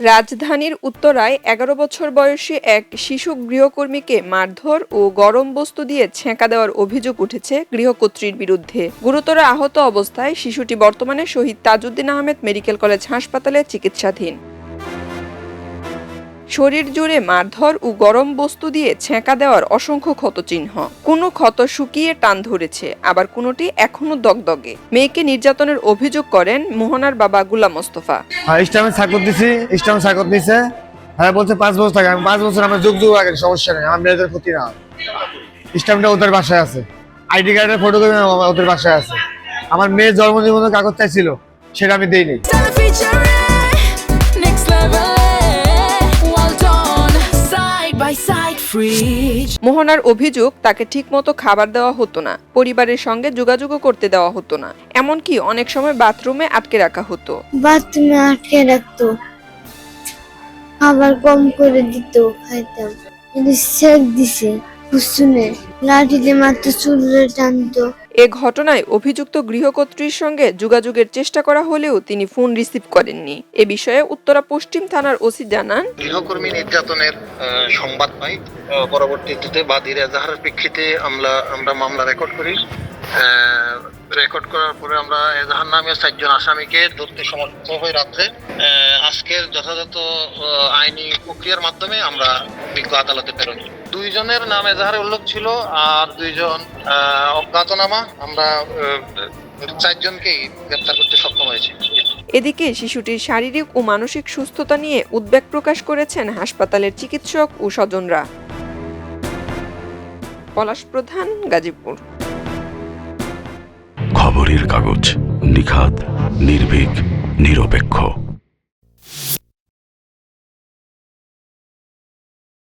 রাজধানীর উত্তরায় ১১ বছর বয়সী এক শিশু গৃহকর্মীকে মারধর ও গরম বস্তু দিয়ে ছ্যাঁকা দেওয়ার অভিযোগ উঠেছে গৃহকর্ত্রীর বিরুদ্ধে। গুরুতর আহত অবস্থায় শিশুটি বর্তমানে শহীদ তাজউদ্দিন আহমেদ মেডিকেল কলেজ হাসপাতালে চিকিৎসাধীন। শরীর জুড়ে মারধর ও গরম বস্তু দিয়ে ছ্যাঁকা দেওয়ার অসংখ্য ক্ষতচিহ্ন। কোনো ক্ষত শুকিয়ে টান ধরেছে, আবার কোনোটি এখনো দগদগে। মেয়েকে নির্যাতনের অভিযোগ করেন মোহনার বাবা গুলাম মোস্তফা। ইসলামে সাকত নিছে। হ্যাঁ বলছে 5 বছর থাকে, আমি 5 বছর আমার যুগ আগে সমস্যা নেই, আমার মেয়েদের ক্ষতি না। ইসলামটা ওদের বাসায় আছে, আইডি কার্ডের ফটোকপি ওদের বাসায় আছে। আমার মেয়ের জন্ম নিবন্ধন কাগজ চাইছিল, সেটা আমি দেইনি। মোহনার অভিযোগ, তাকে ঠিকমতো খাবার দেওয়া হতো না, পরিবারের সঙ্গে যোগাযোগও করতে দেওয়া হতো না, এমনকি অনেক সময় বাথরুমে আটকে রাখা হতো। বাথরুমে আটকে রাখতো, খাবার কম করে দিত, খাইতাম। সেক দিছে, কুসুনে লাঠিতে মাত্র চুলে টানতো। এ ঘটনায় অভিযুক্ত গৃহকর্ত্রীর সঙ্গে যোগাযোগের চেষ্টা করা হলেও তিনি ফোন রিসিভ করেননি। এ বিষয়ে উত্তরা পশ্চিম থানার ওসি জানান, গৃহকর্মী নির্যাতনের সংবাদ পাই, পরবর্তীতে বাদীর এজাহারের প্রেক্ষিতে আমরা মামলা রেকর্ড করি। রেকর্ড করার পরে আমরা এজাহার নামে 4 জন আসামিকে ধরতে সমর্থ হই রাত্রে। আজকের যথাযথ আইনি প্রক্রিয়ার মাধ্যমে আমরা বিজ্ঞ আদালতে প্রেরণ করি। 2 জনের নাম এজাহারে উল্লেখ ছিল, আর 2 জন অজ্ঞাতনামা। আমরা 4 জনকেই গ্রেপ্তার করতে সক্ষম হয়েছি। এদিকে শিশুটির শারীরিক ও মানসিক সুস্থতা নিয়ে উদ্বেগ প্রকাশ করেছেন হাসপাতালের চিকিৎসক ও স্বজনরা। পলাশ প্রধান, গাজীপুর। খবরের কাগজ, নিখাত, নির্ভীক, নিরপেক্ষ।